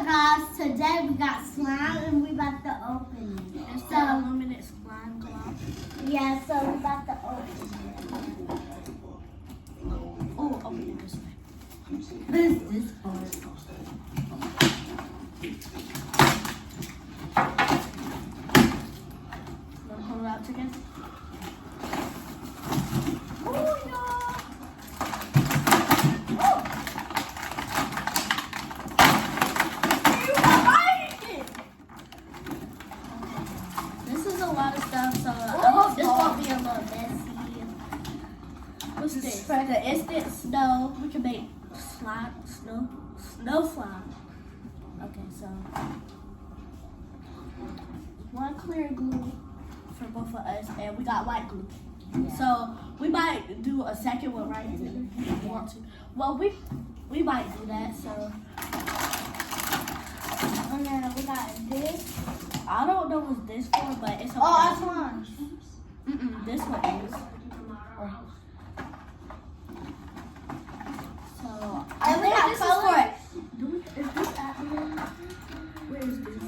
up, guys? Today we got slime and we about to open it. It's the illuminate slime glove. Yeah, so we about to open it. Oh, open it this way. What is this for? Wanna pull it out together? Oh, no. This is a lot of stuff, so I hope this won't be a little messy. What's this? For the instant snow, we can make slime, snow slime. Okay, so one clear glue for both of us, and we got white glue. Yeah. So we might do a second one right here if you want to. Well, we might do that. So And then we got this. I don't know what this for, but it's okay. Oh, that's one. This one is. So And we got this color. is this apple? Where is this?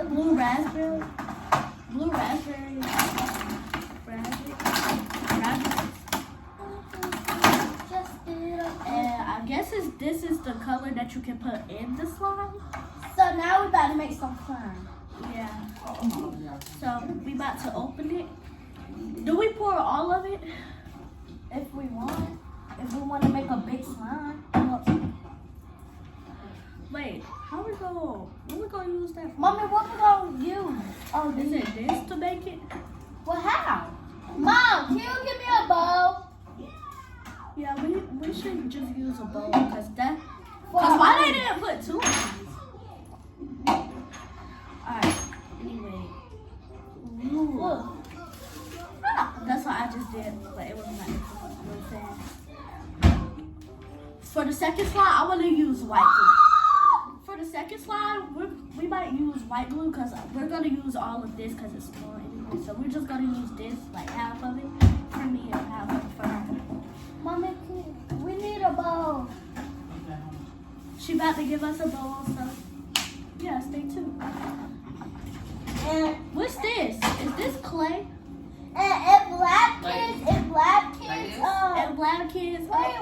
Blue raspberry. Blue raspberry. Raspberry. Just did it. And I guess this is the color that you can put in the slime. So now we about to make some slime. Yeah. So we about to open it. Do we pour all of it? If we want. If we want to make a big slime. Wait, what we gonna use that for? Mommy, what we gonna use? Oh, Is it this to make it? Well, how? Mom, can you give me a bowl? Yeah, we should just use a bowl because why they didn't put two of these? Alright, anyway. Ooh. That's what I just did, but it wasn't that. You know what I'm saying? For the second slide, I want to use white glue. For the second slide, we might use white glue because we're going to use all of this because it's small anyway. So we're just going to use this, like half of it for me and half of it for her. Mommy, we need a bowl. She about to give us a bowl, so yeah, stay tuned. And What's this? Is this clay? if black kids, And black kids, wait.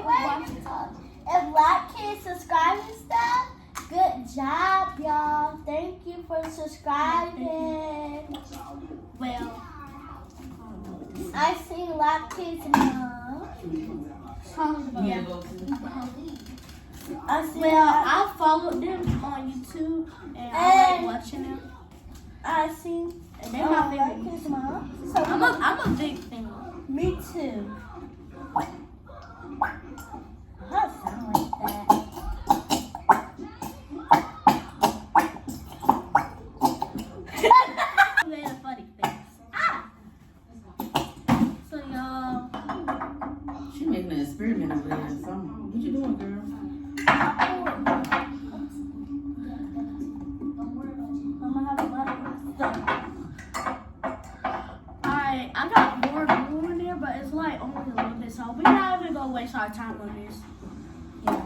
If black kids subscribe and stuff, good job, y'all. Thank you for subscribing. Well, I see black kids now. yeah. I see. Well, I followed them on YouTube and I like watching them. I see. And they're my black favorite. kids, mom. So I'm a big fan. me too. How sound like that? Made a funny face. So y'all, She making an experiment over there or something. What you doing, girl? I got more glue in there, but it's like only a little bit. So we're not even gonna waste our time on this. Yeah.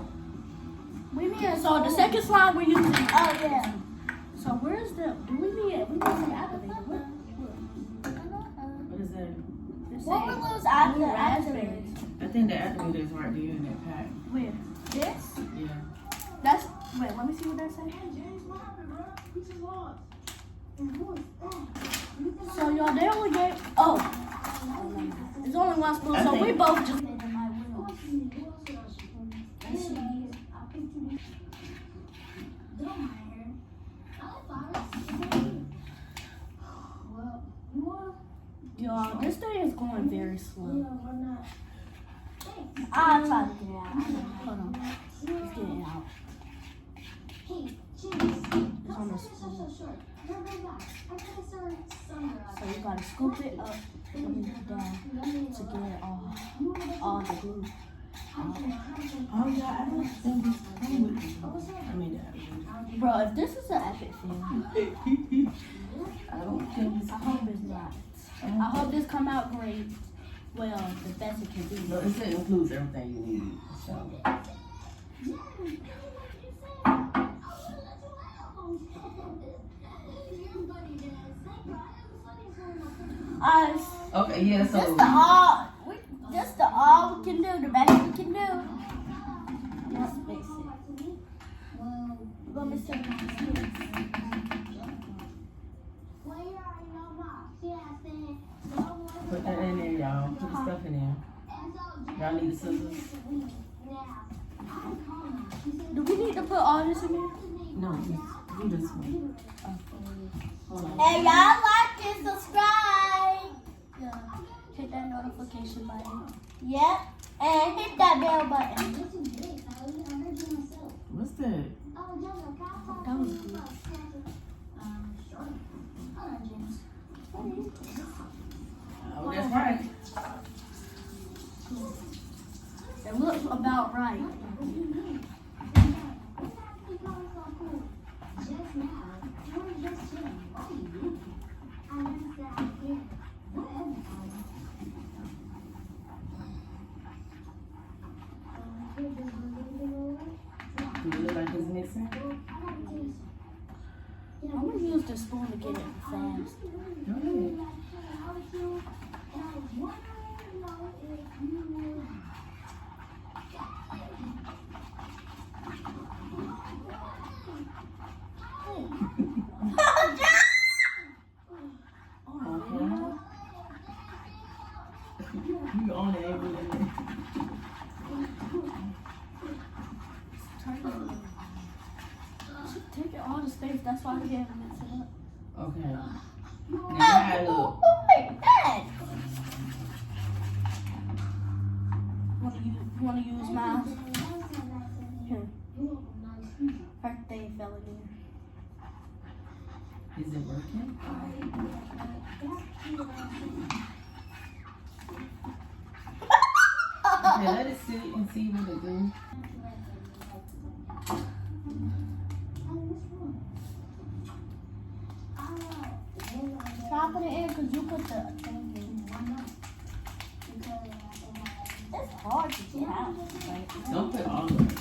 We need So the second slide we're using. Oh yeah. So where's the? Do we need the activator? What is that? What we lose after raspberries. I think the activator is right there in that pack. Where? This? Yeah. That's. Wait, let me see what that says. So y'all, they only gave. Oh. There's only one spoon, so we both just. Y'all, this thing is going very slow. I'll try to get it out. Hold on. Let's get it out. It's on the spoon. So you gotta scoop it up and down to get it all the glue. Oh yeah, I don't think this came with this. I mean that. Bro, if this is an epic thing, I don't think I hope it's not. I hope this come out great. Well, the best it can be. No, it includes everything you need. So. Us. Okay, yeah, so. Just the all we can do, the best we can do. Let's fix it. Let me see. Put that in there, y'all. Put the stuff in there. Y'all need the scissors? Do we need to put all this in there? No, just do this one. Hold on. Hey, y'all like and subscribe. Yeah. Hit that notification button. Yep. And hit that bell button. What's that? That was good. Oh, that's right. It looks about right. Do it look like it's missing? I'm gonna use the spoon to get it fast. Go ahead. You on it every day. Take it all the space. That's why we haven't mixed it up. Okay. Now how it look? Who like that? Want to use mine? Here. Birthday fell in there. Is it working? Okay, let it sit and see what it do. Try put it in because you put the thing in. It's hard to get out. Don't put all of it.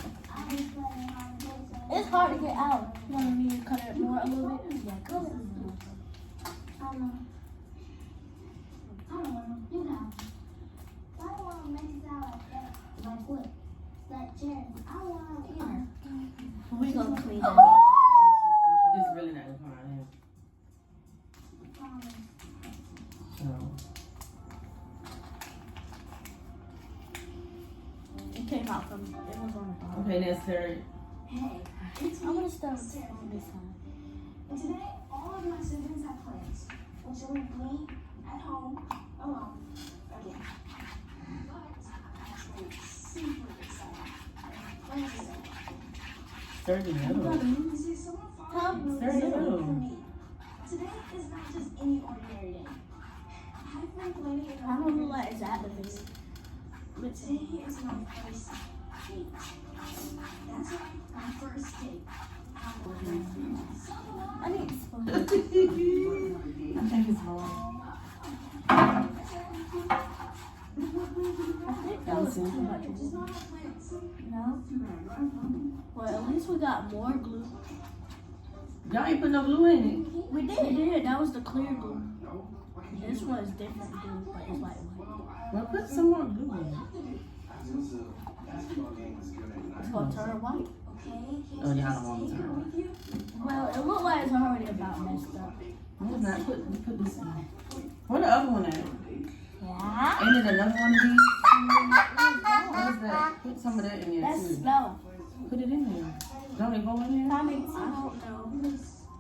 It's hard to get out. You want me to cut it more a little bit? Yeah, cut it. We gonna clean that up. It's really not gonna come out here. So, It came out from, it was on the bottom. okay, that's third. I'm gonna start with this one this time. And today, all of my siblings have plans, which will leave me at home alone again. But I'm actually super excited. Plans today. Third and middle. You see, someone followed me Third and middle. for me. Today is not just any ordinary day. I've been planning it I don't know what is activated. But today is my first date. That's right, my first date. I need a spoon. I think it's wrong. I think that was too much. No? Well, at least we got more glue. Y'all ain't put no glue in it. We did. That was the clear glue. This one is different glue, but it's like white. Well, put some more glue in it. It's gonna turn white. Oh, y'all don't want to turn. Well, it looked like it's already about messed up. No, it's not. Put this in. Where the other one at? Yeah. Ain't it another one of these? What's that? Put some of that in there That's too. slow. Put it in there. Don't it go in there? I don't know.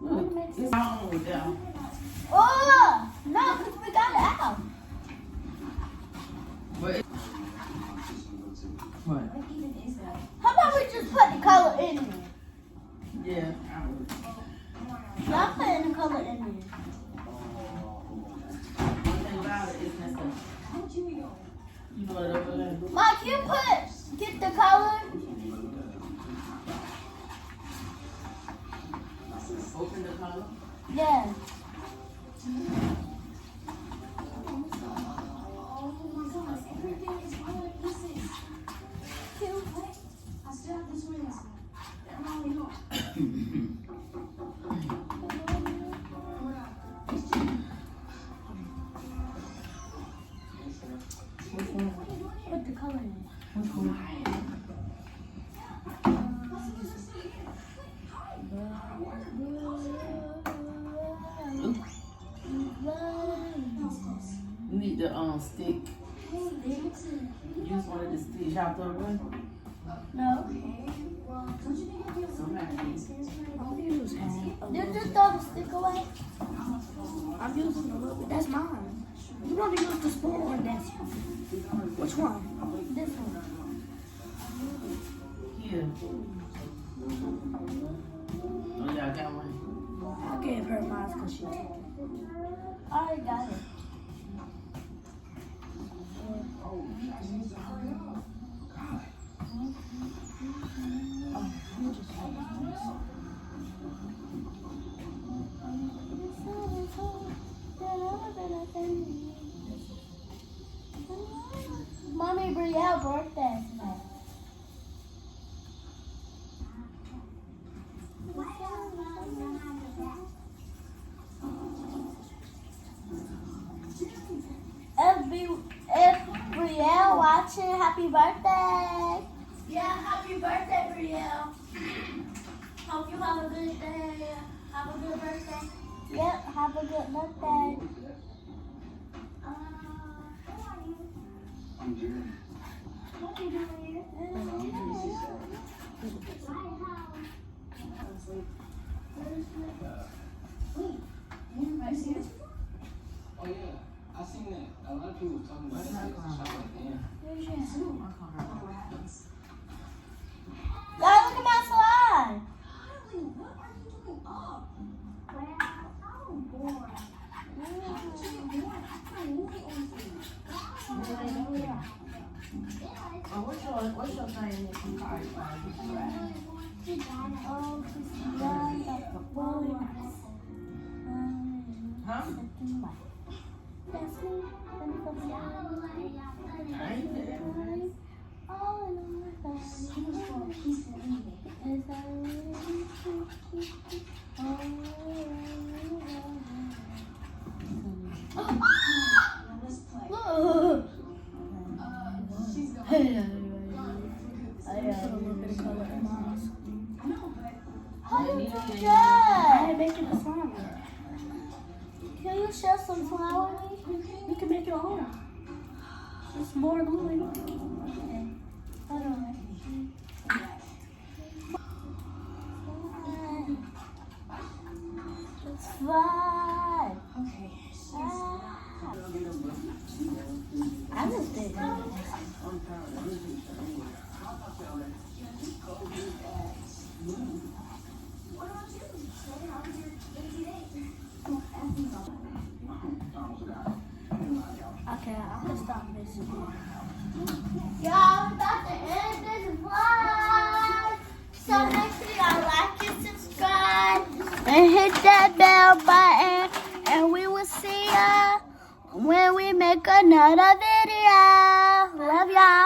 Look, it's all over there. Oh, no, because we got it out. But what? How about we just put the color in there? Yeah. Y'all putting the color in there. One thing about it is messed up. You know it over there. Mike, get the color. Open the color. Yeah. I still have this ring. I'm only home. stick. Use one of the sticks. Y'all throw it away. No. Somebody. I'm using a You little just bit. throw the stick away? I'm using a little bit. That's mine. You want to use the spoon or this one? Which one? This one. Here. Oh, y'all got one? I gave her mine because she took it. I already got it. Mommy Brielle birthday tonight. If Brielle watching, happy birthday. Yeah, happy birthday, Brielle. Hope you have a good day. Have a good birthday. Yep, have a good birthday. What are you doing here? Wait, you guys see this? Oh yeah, I seen that. A lot of people talking about this shop like damn. Y'all look at my slide. Kylie, what are you doing up? Well, I'm bored. How did you get bored after a movie on stage? Oh, what's your thing that you call it? Oh, she's young like a boy. Huh? That's me. I ain't there. All in my He was for a piece of eating. Now let's play. She's going. I put a little bit of color in mine. No, but How you do I that? ain't making a slime yet. Can you share some flour with me? You can make your own. It's more gluing. Hold on. It's fun. okay. I just did it. What about you? Say, how was your busy day? Okay, I'm gonna stop missing. Y'all, we're about to end this vlog. So make sure y'all like and subscribe and hit that bell button. And we will see ya when we make another video. Love y'all.